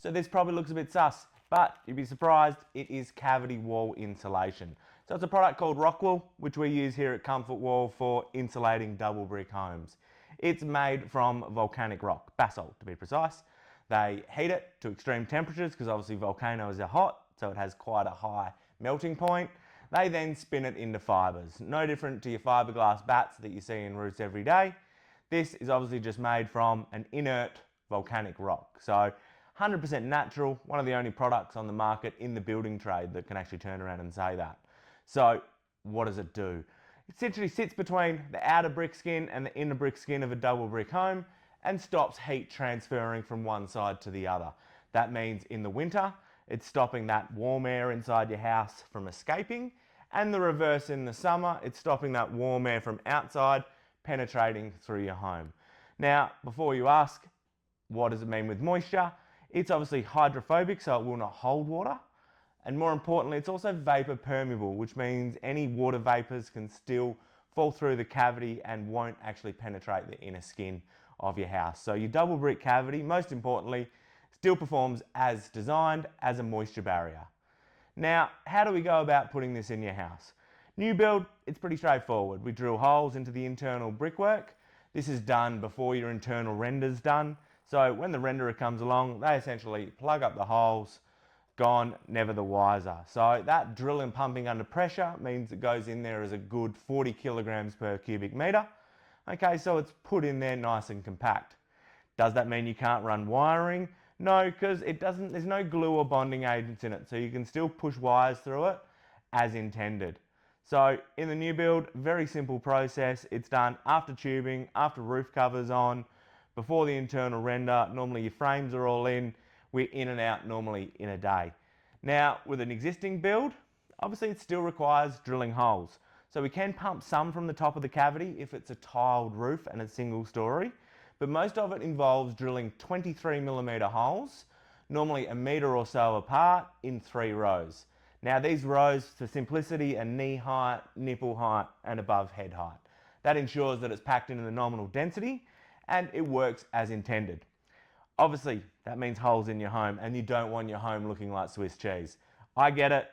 So this probably looks a bit sus, but you'd be surprised, it is cavity wall insulation. So it's a product called Rockwool, which we use here at ComfortWall for insulating double brick homes. It's made from volcanic rock, basalt to be precise. They heat it to extreme temperatures because obviously volcanoes are hot, so it has quite a high melting point. They then spin it into fibres, no different to your fiberglass bats that you see in roofs every day. This is obviously just made from an inert volcanic rock. So 100% natural, one of the only products on the market in the building trade that can actually turn around and say that. So what does it do? It essentially sits between the outer brick skin and the inner brick skin of a double brick home and stops heat transferring from one side to the other. That means in the winter, it's stopping that warm air inside your house from escaping, and the reverse in the summer, it's stopping that warm air from outside penetrating through your home. Now, before you ask, what does it mean with moisture? It's obviously hydrophobic, so it will not hold water. And more importantly, it's also vapor permeable, which means any water vapors can still fall through the cavity and won't actually penetrate the inner skin of your house. So your double brick cavity, most importantly, still performs as designed as a moisture barrier. Now, how do we go about putting this in your house? New build, it's pretty straightforward. We drill holes into the internal brickwork. This is done before your internal render's done. So when the renderer comes along, they essentially plug up the holes, gone, never the wiser. So that drill and pumping under pressure means it goes in there as a good 40 kilograms per cubic metre. Okay, so it's put in there nice and compact. Does that mean you can't run wiring? No, because there's no glue or bonding agents in it, so you can still push wires through it as intended. So in the new build, very simple process. It's done after tubing, after roof covers on, before the internal render. Normally your frames are all in. We're in and out normally in a day. Now with an existing build, obviously it still requires drilling holes. So we can pump some from the top of the cavity if it's a tiled roof and a single story, but most of it involves drilling 23mm holes, normally a metre or so apart in 3 rows. Now these rows, for simplicity, are knee height, nipple height and above head height. That ensures that it's packed into the nominal density and it works as intended. Obviously, that means holes in your home and you don't want your home looking like Swiss cheese. I get it,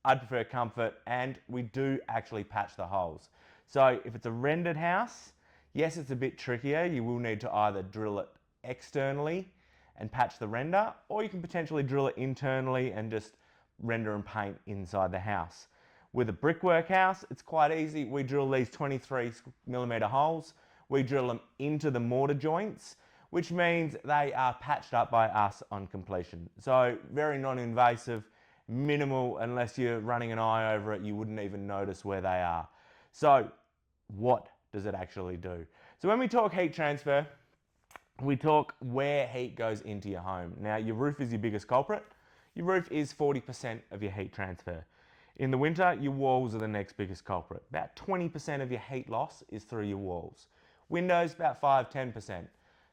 I'd prefer comfort, and we do actually patch the holes. So if it's a rendered house, yes, it's a bit trickier. You will need to either drill it externally and patch the render, or you can potentially drill it internally and just render and paint inside the house. With a brickwork house, it's quite easy. We drill these 23mm holes. We drill them into the mortar joints, which means they are patched up by us on completion. So very non-invasive, minimal, unless you're running an eye over it, you wouldn't even notice where they are. So what does it actually do? So when we talk heat transfer, we talk where heat goes into your home. Now your roof is your biggest culprit. Your roof is 40% of your heat transfer. In the winter, your walls are the next biggest culprit. About 20% of your heat loss is through your walls. Windows, about 5-10%.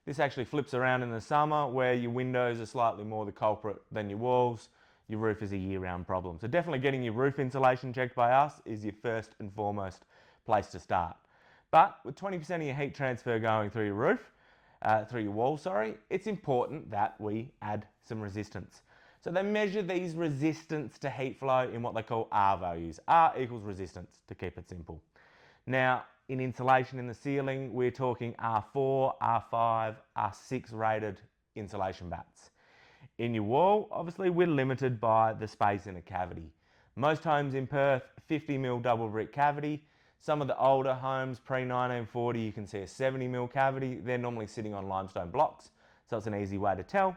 This actually flips around in the summer where your windows are slightly more the culprit than your walls. Your roof is a year-round problem. So definitely getting your roof insulation checked by us is your first and foremost place to start. But with 20% of your heat transfer going through your roof, through your wall, it's important that we add some resistance. So they measure these resistance to heat flow in what they call R values. R equals resistance, to keep it simple. Now, in insulation in the ceiling, we're talking R4, R5, R6 rated insulation bats. In your wall, obviously we're limited by the space in a cavity. Most homes in Perth, 50mm double brick cavity. Some of the older homes, pre-1940, you can see a 70mm cavity. They're normally sitting on limestone blocks, so it's an easy way to tell.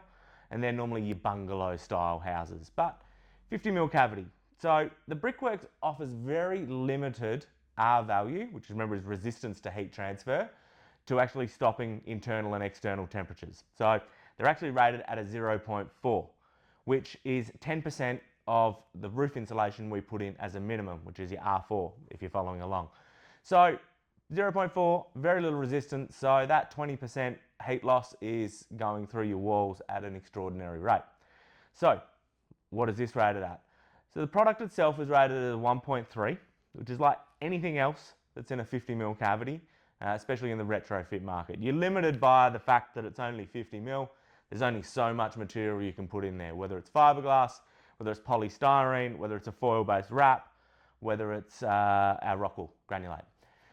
And they're normally your bungalow style houses, but 50mm cavity. So the brickwork offers very limited R value, which remember is resistance to heat transfer, to actually stopping internal and external temperatures. So they're actually rated at a 0.4, which is 10% of the roof insulation we put in as a minimum, which is your R4, if you're following along. So 0.4, very little resistance, so that 20% heat loss is going through your walls at an extraordinary rate. So what is this rated at? So the product itself is rated at a 1.3, which is like anything else that's in a 50mm cavity, especially in the retrofit market. You're limited by the fact that it's only 50mm. There's only so much material you can put in there, whether it's fiberglass, whether it's polystyrene, whether it's a foil-based wrap, whether it's our Rockwool granulate.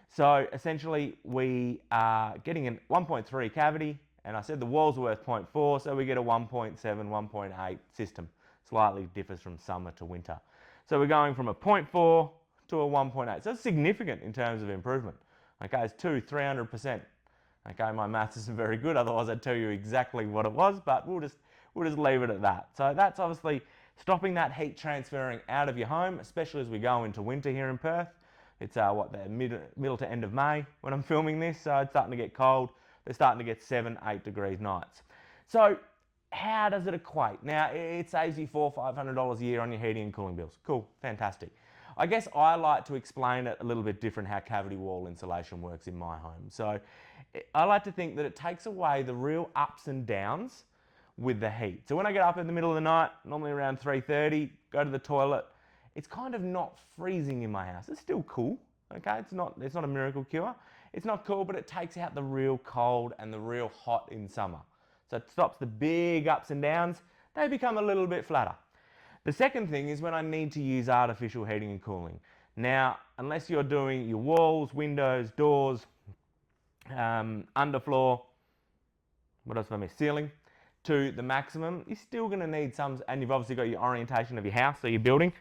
So essentially we are getting a 1.3 cavity, and I said the walls are worth 0.4, so we get a 1.7, 1.8 system. Slightly differs from summer to winter. So we're going from a 0.4 to a 1.8. So it's significant in terms of improvement. Okay, it's 300%. Okay, my maths isn't very good, otherwise I'd tell you exactly what it was, but we'll just leave it at that. So that's obviously stopping that heat transferring out of your home, especially as we go into winter here in Perth. It's the middle to end of May when I'm filming this, so it's starting to get cold. They're starting to get 7-8 degrees nights. So how does it equate? Now, it saves you $400-500 a year on your heating and cooling bills. Cool, fantastic. I guess I like to explain it a little bit different how cavity wall insulation works in my home. So I like to think that it takes away the real ups and downs with the heat. So when I get up in the middle of the night, normally around 3:30, go to the toilet, it's kind of not freezing in my house. It's still cool, okay? It's not a miracle cure. It's not cool, but it takes out the real cold and the real hot in summer. So it stops the big ups and downs. They become a little bit flatter. The second thing is when I need to use artificial heating and cooling. Now, unless you're doing your walls, windows, doors, underfloor, what else have I missed? Ceiling, to the maximum, you're still going to need some, and you've obviously got your orientation of your house, so your building,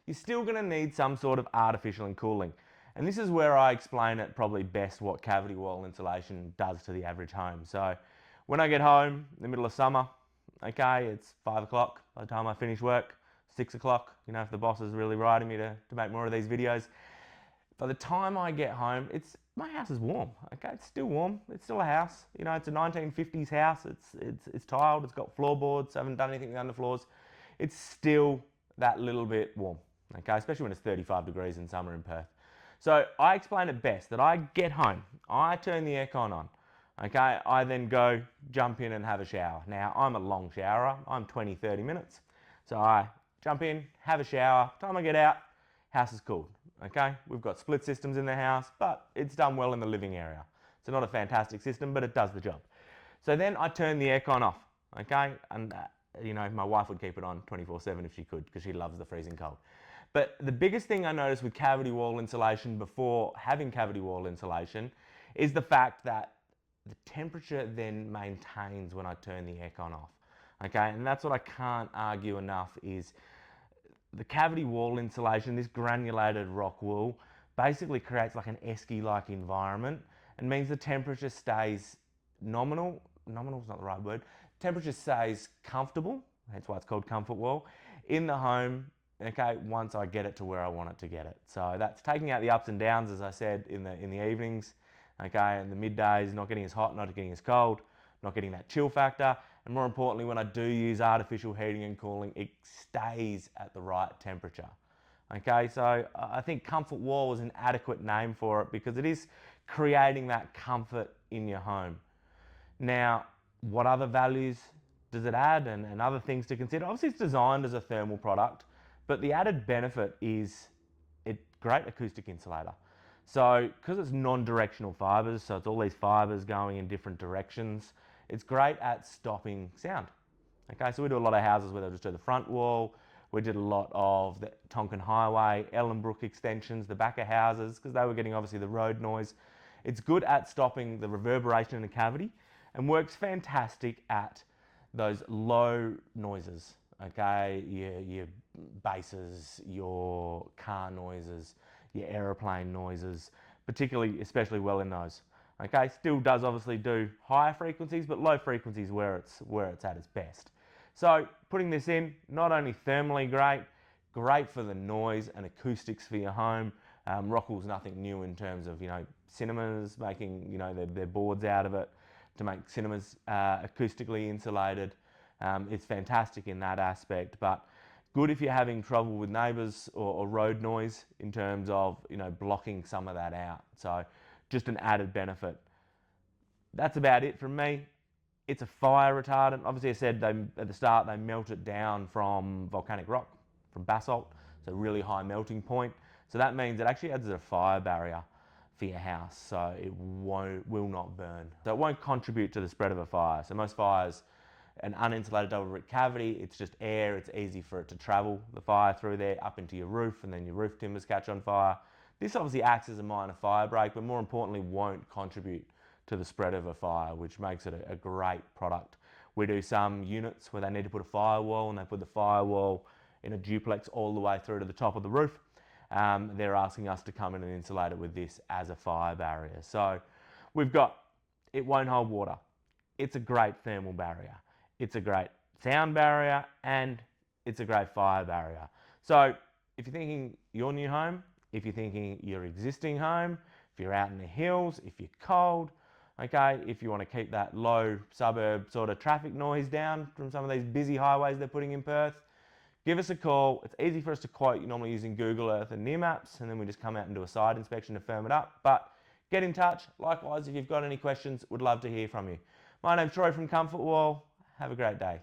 you're still going to need some sort of artificial cooling. And this is where I explain it probably best what cavity wall insulation does to the average home. So when I get home in the middle of summer, okay, it's 5 o'clock by the time I finish work, 6 o'clock, you know, if the boss is really riding me to make more of these videos. By the time I get home, my house is warm, okay? It's still warm, it's still a house. You know, it's a 1950s house, it's tiled, it's got floorboards, I haven't done anything with the underfloors. It's still that little bit warm, okay? Especially when it's 35 degrees in summer in Perth. So I explain it best that I get home, I turn the aircon on, okay? I then go jump in and have a shower. Now, I'm a long showerer, I'm 20-30 minutes. So I jump in, have a shower, time I get out, house is cooled. Okay, we've got split systems in the house, but it's done well in the living area. It's not a fantastic system, but it does the job. So then I turn the aircon off, okay? And you know, my wife would keep it on 24/7 if she could, because she loves the freezing cold. But the biggest thing I noticed with cavity wall insulation before having cavity wall insulation is the fact that the temperature then maintains when I turn the aircon off, okay? And that's what I can't argue enough is the cavity wall insulation, this granulated rock wool, basically creates like an esky-like environment and means the temperature stays nominal is not the right word, temperature stays comfortable, that's why it's called ComfortWall, in the home, okay, once I get it to where I want it to get it. So that's taking out the ups and downs, as I said, in the evenings, okay, in the middays, not getting as hot, not getting as cold, not getting that chill factor, and more importantly, when I do use artificial heating and cooling, it stays at the right temperature. Okay, so I think ComfortWall is an adequate name for it because it is creating that comfort in your home. Now, what other values does it add and other things to consider? Obviously, it's designed as a thermal product, but the added benefit is it's great acoustic insulator. So, because it's non-directional fibers, so it's all these fibers going in different directions, it's great at stopping sound. Okay, so we do a lot of houses where they'll just do the front wall. We did a lot of the Tonkin Highway, Ellenbrook extensions, the back of houses, because they were getting obviously the road noise. It's good at stopping the reverberation in the cavity and works fantastic at those low noises. Okay, your basses, your car noises, your aeroplane noises, especially well in those. Okay, still does obviously do higher frequencies, but low frequencies where it's at its best. So putting this in, not only thermally great for the noise and acoustics for your home. Rockwool's nothing new in terms of, you know, cinemas making, you know, their boards out of it to make cinemas acoustically insulated. It's fantastic in that aspect, but good if you're having trouble with neighbours or road noise in terms of, you know, blocking some of that out. So just an added benefit. That's about it from me. It's a fire retardant. Obviously, I said at the start they melt it down from volcanic rock, from basalt, so really high melting point. So that means it actually adds a fire barrier for your house, so it will not burn. So it won't contribute to the spread of a fire. So most fires, an uninsulated double brick cavity, it's just air, it's easy for it to travel the fire through there up into your roof, and then your roof timbers catch on fire. This obviously acts as a minor fire break, but more importantly won't contribute to the spread of a fire, which makes it a great product. We do some units where they need to put a firewall, and they put the firewall in a duplex all the way through to the top of the roof. They're asking us to come in and insulate it with this as a fire barrier. So we've got, it won't hold water. It's a great thermal barrier. It's a great sound barrier, and it's a great fire barrier. So if you're thinking your new home, if you're thinking your existing home, if you're out in the hills, if you're cold, okay, if you want to keep that low suburb sort of traffic noise down from some of these busy highways they're putting in Perth, give us a call. It's easy for us to quote you normally using Google Earth and Near Maps, and then we just come out and do a site inspection to firm it up. But get in touch. Likewise, if you've got any questions, would love to hear from you. My name's Troy from ComfortWall. Have a great day.